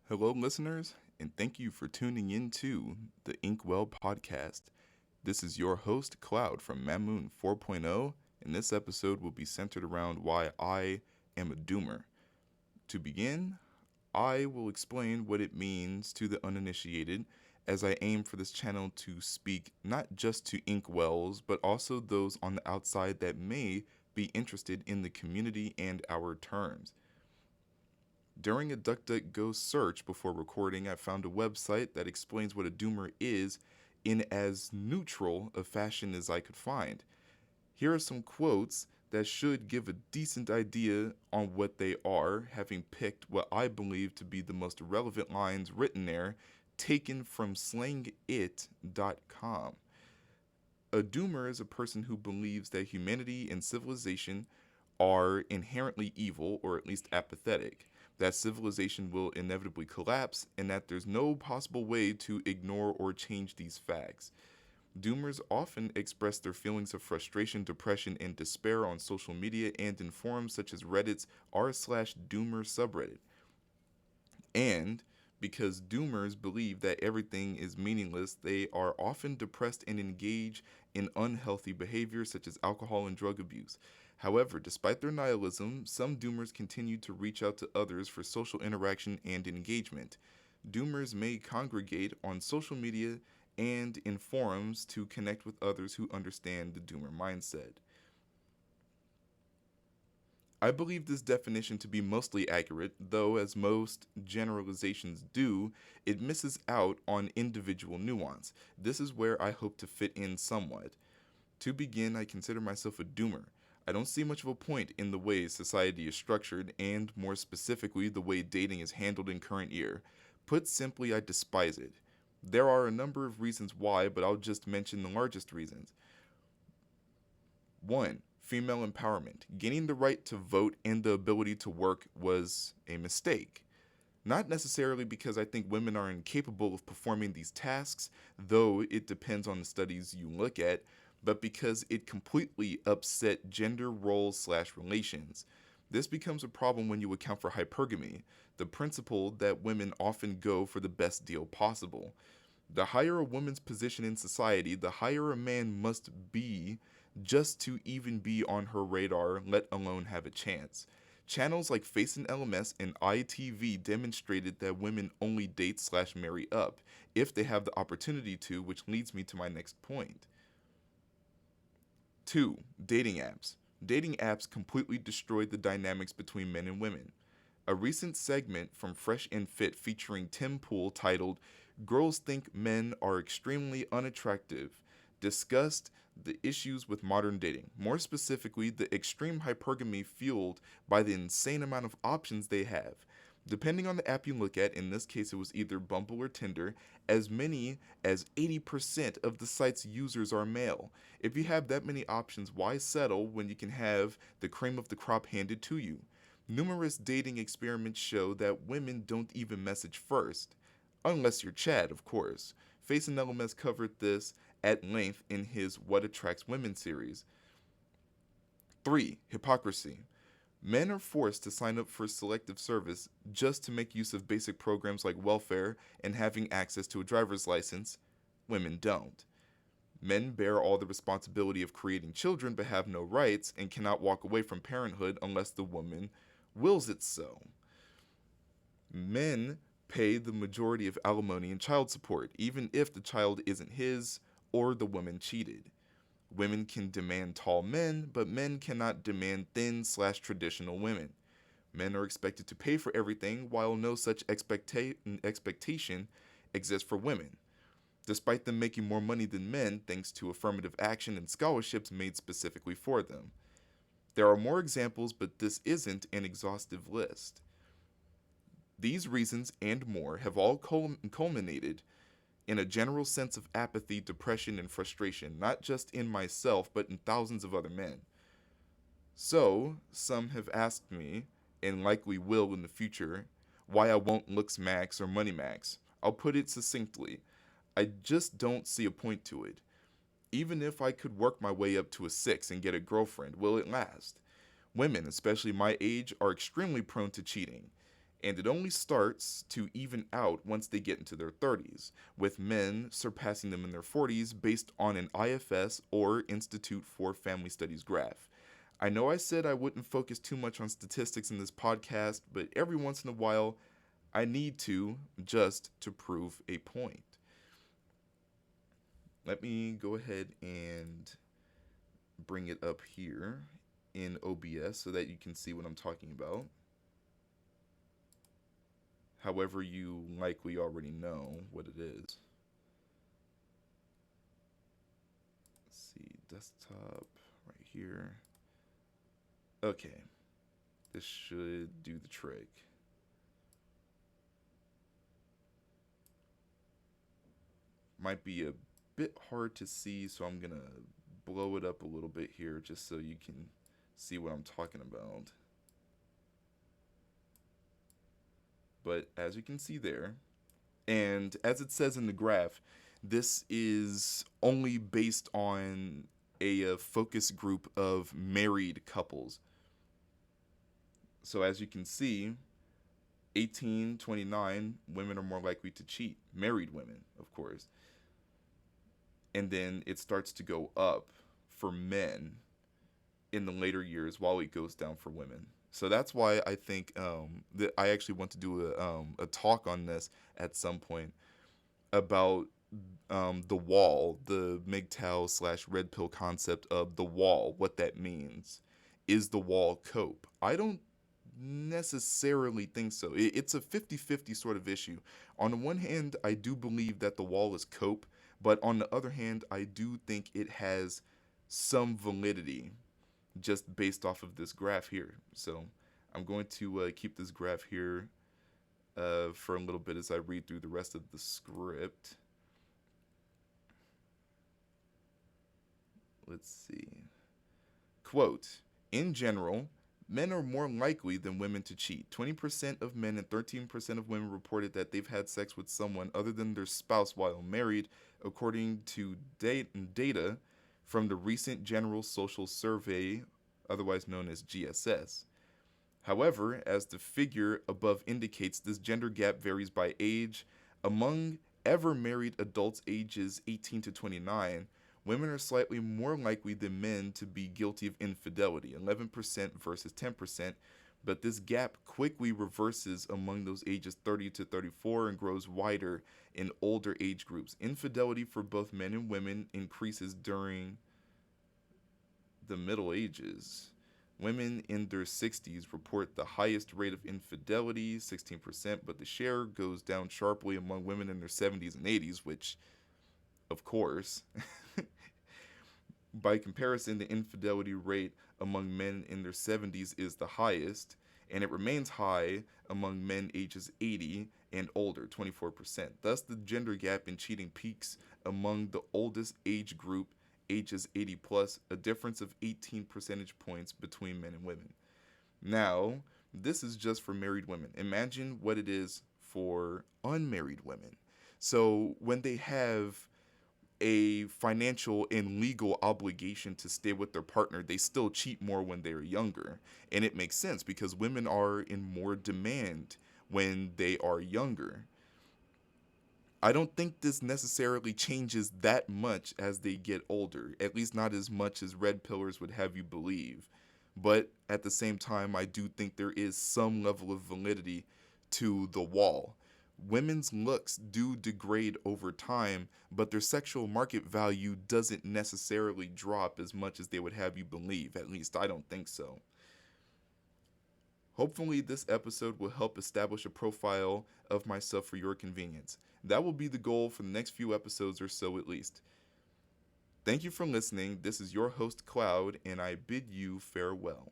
Hello, listeners, and thank you for tuning in to the Inkwell podcast. This is your host, Cloud from Mamoon 4.0, and this episode will be centered around why I am a doomer. To begin, I will explain what it means to the uninitiated as I aim for this channel to speak not just to Inkwells, but also those on the outside that may be interested in the community and our terms. During a DuckDuckGo search before recording, I found a website that explains what a doomer is in as neutral a fashion as I could find. Here are some quotes that should give a decent idea on what they are, having picked what I believe to be the most relevant lines written there, taken from slangit.com. A doomer is a person who believes that humanity and civilization are inherently evil, or at least apathetic, that civilization will inevitably collapse, and that there's no possible way to ignore or change these facts. Doomers often express their feelings of frustration, depression, and despair on social media and in forums such as Reddit's r/doomer subreddit. And because doomers believe that everything is meaningless, they are often depressed and engage in unhealthy behaviors such as alcohol and drug abuse. However, despite their nihilism, some doomers continue to reach out to others for social interaction and engagement. Doomers may congregate on social media and in forums to connect with others who understand the doomer mindset. I believe this definition to be mostly accurate, though, as most generalizations do, it misses out on individual nuance. This is where I hope to fit in somewhat. To begin, I consider myself a doomer. I don't see much of a point in the way society is structured, and more specifically, the way dating is handled in current year. Put simply, I despise it. There are a number of reasons why, but I'll just mention the largest reasons. 1. Female empowerment. Gaining the right to vote and the ability to work was a mistake. Not necessarily because I think women are incapable of performing these tasks, though it depends on the studies you look at, but because it completely upset gender roles/relations. This becomes a problem when you account for hypergamy, the principle that women often go for the best deal possible. The higher a woman's position in society, the higher a man must be just to even be on her radar, let alone have a chance. Channels like Face and LMS and ITV demonstrated that women only date/marry up if they have the opportunity to, which leads me to my next point. 2. Dating apps. Dating apps completely destroyed the dynamics between men and women. A recent segment from Fresh and Fit featuring Tim Pool titled Girls Think Men Are Extremely Unattractive discussed the issues with modern dating, more specifically, the extreme hypergamy fueled by the insane amount of options they have. Depending on the app you look at, in this case it was either Bumble or Tinder, as many as 80% of the site's users are male. If you have that many options, why settle when you can have the cream of the crop handed to you? Numerous dating experiments show that women don't even message first. Unless you're Chad, of course. Face and LMS covered this at length in his What Attracts Women series. 3. Hypocrisy. Men are forced to sign up for selective service just to make use of basic programs like welfare and having access to a driver's license. Women don't. Men bear all the responsibility of creating children but have no rights and cannot walk away from parenthood unless the woman wills it so. Men pay the majority of alimony and child support, even if the child isn't his or the woman cheated. Women can demand tall men, but men cannot demand thin/traditional women. Men are expected to pay for everything, while no such expectation exists for women, despite them making more money than men thanks to affirmative action and scholarships made specifically for them. There are more examples, but this isn't an exhaustive list. These reasons and more have all culminated in a general sense of apathy, depression, and frustration, not just in myself, but in thousands of other men. So, some have asked me, and likely will in the future, why I won't looks max or money max. I'll put it succinctly. I just don't see a point to it. Even if I could work my way up to a 6 and get a girlfriend, will it last? Women, especially my age, are extremely prone to cheating. And it only starts to even out once they get into their 30s, with men surpassing them in their 40s based on an IFS or Institute for Family Studies graph. I know I said I wouldn't focus too much on statistics in this podcast, but every once in a while, I need to, just to prove a point. Let me go ahead and bring it up here in OBS so that you can see what I'm talking about. However, you likely already know what it is. Let's see, desktop right here. Okay, this should do the trick. Might be a bit hard to see, so I'm gonna blow it up a little bit here just so you can see what I'm talking about. But as you can see there, and as it says in the graph, this is only based on a focus group of married couples. So as you can see, 18, 29, women are more likely to cheat. Married women, of course. And then it starts to go up for men in the later years while it goes down for women. So that's why I think that I actually want to do a talk on this at some point about the wall, the MGTOW / red pill concept of the wall, what that means. Is the wall cope? I don't necessarily think so. It's a 50-50 sort of issue. On the one hand, I do believe that the wall is cope, but on the other hand, I do think it has some validity just based off of this graph here. So I'm going to keep this graph here for a little bit as I read through the rest of the script. Let's see. Quote, in general, men are more likely than women to cheat. 20% of men and 13% of women reported that they've had sex with someone other than their spouse while married, according to data from the recent General Social Survey, otherwise known as GSS. However, as the figure above indicates, this gender gap varies by age. Among ever married adults ages 18 to 29, women are slightly more likely than men to be guilty of infidelity, 11% versus 10%, but this gap quickly reverses among those ages 30 to 34 and grows wider in older age groups. Infidelity for both men and women increases during the Middle Ages. Women in their 60s report the highest rate of infidelity, 16%, but the share goes down sharply among women in their 70s and 80s, which, of course, by comparison, the infidelity rate among men in their 70s is the highest, and it remains high among men ages 80 and older, 24%. Thus, the gender gap in cheating peaks among the oldest age group, ages 80 plus, a difference of 18 percentage points between men and women. Now, this is just for married women. Imagine what it is for unmarried women. So when they have a financial and legal obligation to stay with their partner, they still cheat more when they're younger. And it makes sense because women are in more demand when they are younger. I don't think this necessarily changes that much as they get older, at least not as much as red pillars would have you believe. But at the same time, I do think there is some level of validity to the wall. Women's looks do degrade over time, but their sexual market value doesn't necessarily drop as much as they would have you believe. At least I don't think so. Hopefully, this episode will help establish a profile of myself for your convenience. That will be the goal for the next few episodes or so at least. Thank you for listening. This is your host, Cloud, and I bid you farewell.